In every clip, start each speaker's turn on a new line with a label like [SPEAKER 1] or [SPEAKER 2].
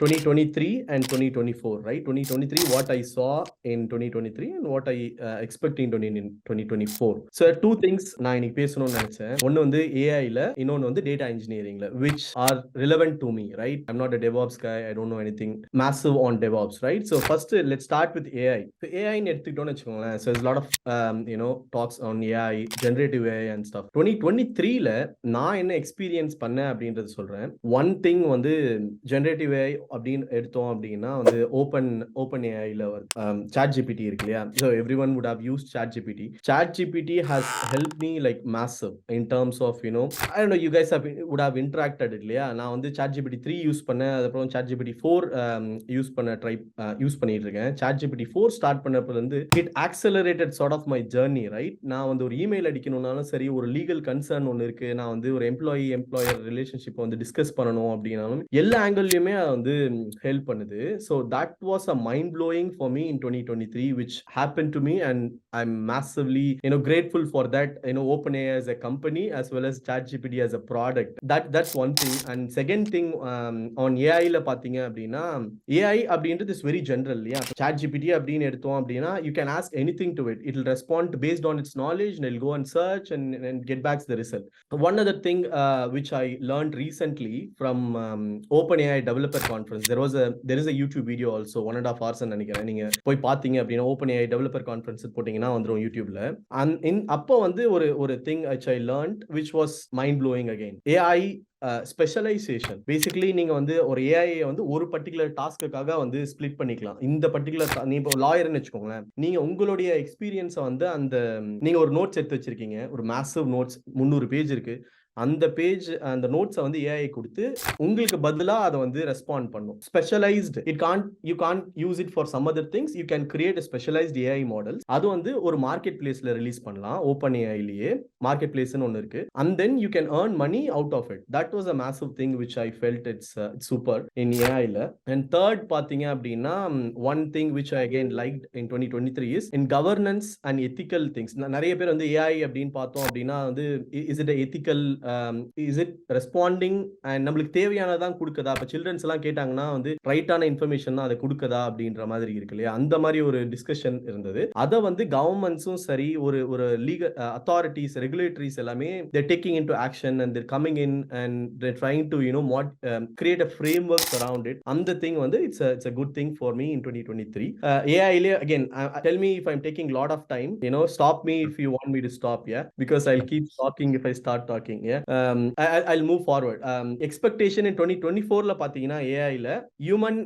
[SPEAKER 1] 2023 and 2024, right? 2023, what I saw in 2023 and what I expect in 2024. So two things நான் இன்னைக்கு பேசணும்னு நினைச்சேன். ஒன்னு வந்து ஏஐல, இன்னொன்னு வந்து data இன்ஜினியரிங்ல, which are relevant to me, right? I'm not a DevOps guy. I don't know anything massive on DevOps, right? So first, let's start with AI. So AI ன்னு எடுத்துக்கிட்டோம்னு வச்சுக்கோங்களேன். So there's a lot of talks on AI, generative AI and stuff. 2023ல நான் என்ன experience பண்ணேன் அப்படின்றது சொல்றேன். One thing வந்து generative AI அப்படின்னு எடுத்தோம் அப்படின்னா வந்து ஓப்பன் ஏஐல சாட் ஜிபிடி இருக்கு இல்லையா? So everyone would have use ChatGPT. ChatGPT has help me like massive in terms of I don't know, you guys would have interacted இல்லையா? நான் வந்து chat GPT 3 use பண்ணேன், அதுக்கப்புறம் chat GPT 4 use பண்ணிட்டு இருக்கேன். Chat GPT 4 start பண்ணப்பல இருந்து it accelerated sort of my journey, right? நான் வந்து ஒரு இமெயில் அடிக்கணும்னாலும் சரி, ஒரு லீகல் கன்சர்ன் ஒன்று இருக்கு, நான் வந்து ஒரு எம்ப்ளாயர் ரிலேஷன்ஷிப் வந்து டிஸ்கஸ் பண்ணணும் அப்படின்னாலும் எல்லா ஆங்கிள்லயுமே வந்து help பண்ணுது. So that was a mind blowing for me in 2023, which happened to me, and I'm massively grateful for that. OpenAI as a company as well as ChatGPT as a product. That's one thing. And second thing, on AI ல பாத்தீங்க அப்படின்னா, AI அப்படின்றது is very general. Yeah, ChatGPT அப்படின்னு எடுத்தோம் அப்படின்னா, you can ask anything to it. It will respond based on its knowledge, and it'll go and search and get back the result. One other thing which I learned recently from OpenAI developer conference, there is a YouTube video also, 1.5 hours நினைக்கிறேன். நீங்க போய் பாத்தீங்க அப்படின்னா OpenAI developer conference போட்டீங்கன்னா வந்துரும் YouTubeல. அப்போ வந்து ஒரு thing which I learned which was mind blowing again. AI specialisation. Basically நீங்க வந்து ஒரு ஏஐ வந்து ஒரு பர்டிகுலர் டாஸ்க்குக்காக வந்து ஸ்பிளிட் பண்ணிக்கலாம். இந்த பர்டிகுலர் நீ இப்போ லாயர்னு வச்சுக்கோங்களேன், நீங்க உங்களுடைய எக்ஸ்பீரியன்ஸை வந்து நீங்க ஒரு நோட்ஸ் எடுத்து வச்சிருக்கீங்க, ஒரு மேசிவ் நோட்ஸ் 300 பேஜ் இருக்கு. அந்த நோட்ஸை வந்து ஏஐ கொடுத்து உங்களுக்கு பதிலா அதை வந்து ரெஸ்பாண்ட் பண்ணும். Specialised, you can't use it for some other things. You can create specialised AI models. அது வந்து ஒரு மார்க்கெட் பிளேஸ்ல ரிலீஸ் பண்ணலாம். ஓப்பன் ஏஐலயே மார்க்கெட் பிளேஸ்னு ஒன்று இருக்கு. And then you can earn money out of it. That was a massive thing which I felt it's super in AI la. And third பாத்தீங்க அப்படின்னா, one thing which I again liked in 2023 is in governance and ethical things. நிறைய பேர் வந்து AI அப்படின்னு பார்த்தோம் அப்படின்னா வந்து is it ethical, is it responding and நம்மளுக்கு தேவையானதான் கொடுக்குதா? இப்போ சில்ட்ரன்ஸ் எல்லாம் கேட்டாங்கன்னா வந்து ரைட்டான இன்ஃபர்மேஷன் தான் அதை கொடுக்குதா அப்படின்ற மாதிரி இருக்கு இல்லையா? அந்த மாதிரி ஒரு டிஸ்கஷன் இருந்தது. அதை வந்து கவர்மெண்ட்ஸும் சரி, ஒரு லீகல் அத்தாரிட்டிஸ், ரெகுலேட்டரிஸ் எல்லாமே they're taking into action and they're coming in and they're trying to create a framework around it. And the thing வந்து it's a good thing for me in 2023. AI again, tell me if I'm taking a lot of time, stop me if you want me to stop, yeah, because I'll keep talking if I start talking, yeah. I'll move forward. Expectation in 2024 ல பாத்தீங்கன்னா AI ல human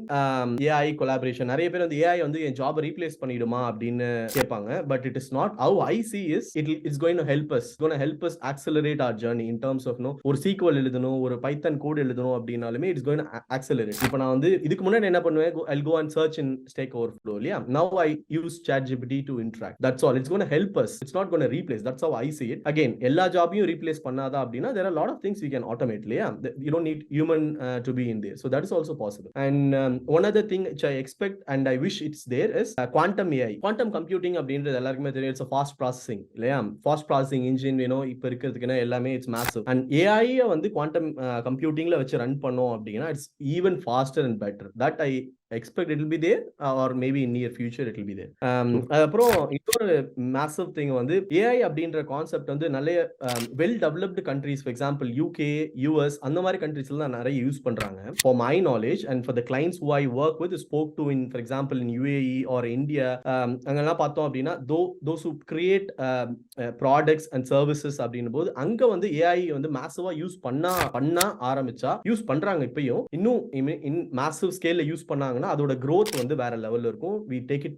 [SPEAKER 1] AI collaboration. நிறைய பேர் வந்து AI வந்து என் ஜாபை replace பண்ணிடுமா அப்படின்னு கேட்பாங்க. But it is not. How I see is it's going to help us. It's going to help us accelerate our journey in terms of ஒரு SQL எழுதணும், ஒரு பைத்தன் கோட் எழுதணும் அப்படின்னாலுமே it's going to accelerate. இப்போ நான் வந்து இதுக்கு முன்னாடி என்ன பண்ணுவேன், I'll go and search in Stack Overflow இல்லையா? Now I use ChatGPT to interact. That's all. It's going to help us. It's not going to replace. That's how I see it. Again, எல்லா ஜாபையும் replace பண்ணாதா அப்படின்னா there are a lot of things we can automate இல்லையா? You don't need human to be in there. So that is also possible. And one other thing which I expect and I wish it's there is quantum AI. Quantum computing அப்படின்றது எல்லாருக்குமே தெரியும். It's a fast processing இல்லையா? Fast processing engine இப்போ இருக்கிறதுக்குன்னா எல்லாமே it's massive. And AI வந்து quantum computingல வச்சு run பண்ணோம் அப்படின்னா it's even faster and better. That I expect it will be there, or maybe in near future it will be there. அப்புறம் இன்னொரு massive thing வந்து AI அப்படின்ற கான்செப்ட் வந்து நிறைய well developed countries, for example UK, US அந்த மாதிரி கண்ட்ரீஸ்ல தான் நிறைய யூஸ் பண்றாங்க. For my knowledge and for the clients who I work with, spoke to in, for example, in UAE or India, அங்கெல்லாம் பார்த்தோம் அப்படின்னா those who create products and services அப்படின்னும் போது அங்க வந்து AI வந்து மேசிவா யூஸ் பண்ண ஆரம்பிச்சா, யூஸ் பண்றாங்க இப்பயும், இன்னும் இன் மேசிவ் ஸ்கேல்ல யூஸ் பண்ணாங்கன்னா அதோட growth வந்து வேற லெவல்ல இருக்கும். We take it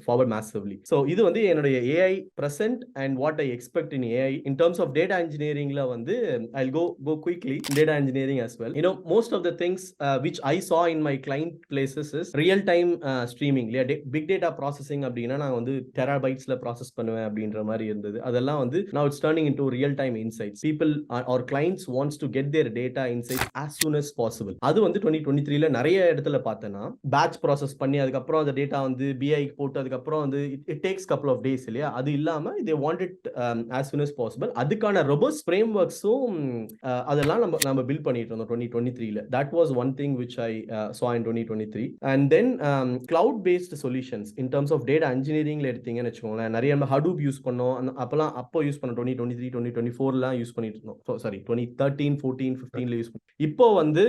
[SPEAKER 1] forward massively. So இது வந்து என்னுடைய AI present and what I expect in AI in terms of data engineering la வந்து I'll go quickly in data engineering as well. Most of the things which I saw in my client places is real time streaming. Big data processing அப்படின்னா நான் வந்து terabytesல process பண்ணுவேன் அப்படின்ற மாதிரி இருந்தது. அதெல்லாம் வந்து now it's turning into real time insights. People or clients wants to get their data insights as soon as possible. அது வந்து 2023ல நிறைய இடத்துல பார்த்தேன்னா பேட்ச் ப்ராசஸ் பண்ணி அதுக்கப்புறம் அந்த டேட்டா வந்து பிஐக்கு போட்டு அதுக்கப்புறம் வந்து it takes couple of days இல்லையா? அது இல்லாம they want it as soon as possible. அதுக்கான robust frameworks-உம் அதெல்லாம் நம்ம பில்ட் பண்ணிட்டு இருந்தோம் 2023ல. That was one thing which I saw in 2023. And then cloud based solutions in terms of data engineering-ல எடுத்தீங்கன்னு வச்சுக்கோங்களேன், நிறைய நம்ம Hadoop யூஸ் பண்ணோம். அப்போ யூஸ் பண்ண 2023 2024லாம் யூஸ் பண்ணிட்டு இருந்தோம். சாரி 2013 14 15ல யூஸ் பண்ணோம். இப்போ வந்து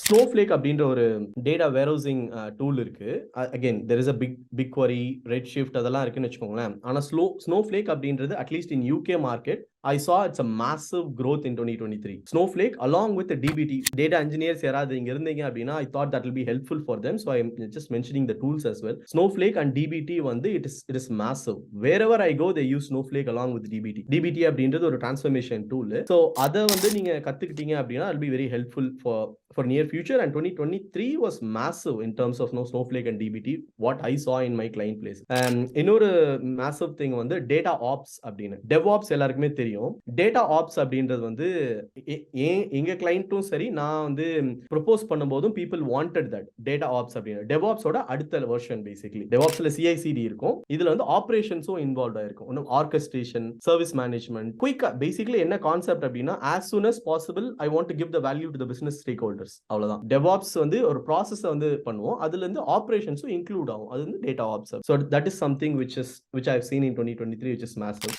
[SPEAKER 1] ஸ்னோஃப்ளேக் அப்படின்ற ஒரு டேட்டா வேர்ஹவுசிங் டூல் இருக்கு. Again there is a big query, redshift அதெல்லாம் இருக்குன்னு வச்சுக்கோங்களேன். ஆனா ஸ்னோஃப்ளேக் அப்படின்றது at least in UK market I saw it's a massive growth in 2023. Snowflake along with the DBT data engineers யாராவது இங்க இருந்தீங்க அப்படின்னா I thought that will be helpful for them, so I am just mentioning the tools as well. Snowflake and DBT வந்து it is massive. Wherever I go they use Snowflake along with DBT அப்படின்றது ஒரு transformation tool. So அத வந்து நீங்க கத்துக்கிட்டீங்க அப்படின்னா it will be very helpful for near future. And 2023 was massive in terms of Snowflake and DBT what I saw in my client place. இன்னொரு massive thing வந்து data ops அப்படின்னு DevOps எல்லாருக்குமே தெரியும். டேட்டா ஆப்ஸ் அப்படின்றது வந்து எங்க கிளையண்ட்டும் சரி, நான் வந்து ப்ரொபோஸ் பண்ணும்போதும் people wanted that data apps அப்படின்னு. டெவாப்ஸோட அடுத்த வெர்ஷன் பேசிக்கலி. டெவாப்ஸ்ல சிஐசிடி இருக்கும், இதுல வந்து ஆபரேஷன்ஸும் இன்வால்வ் ஆயிருக்கும். இன்னும் ஆர்கெஸ்ட்ரேஷன், சர்வீஸ் மேனேஜ்மெண்ட், குயிக்கா பேசிக்கலி என்ன கான்செப்ட் அப்படின்னா as soon as possible I want to give the value to the business stakeholders. அவ்வளவுதான். டெவாப்ஸ் வந்து ஒரு ப்ராசஸ் வந்து பண்ணுவோம், அதுல இருந்து ஆபரேஷன்ஸும் இன்க்ளூட் ஆகும். அது வந்து data apps. So that is something which I have seen in 2023 which is massive.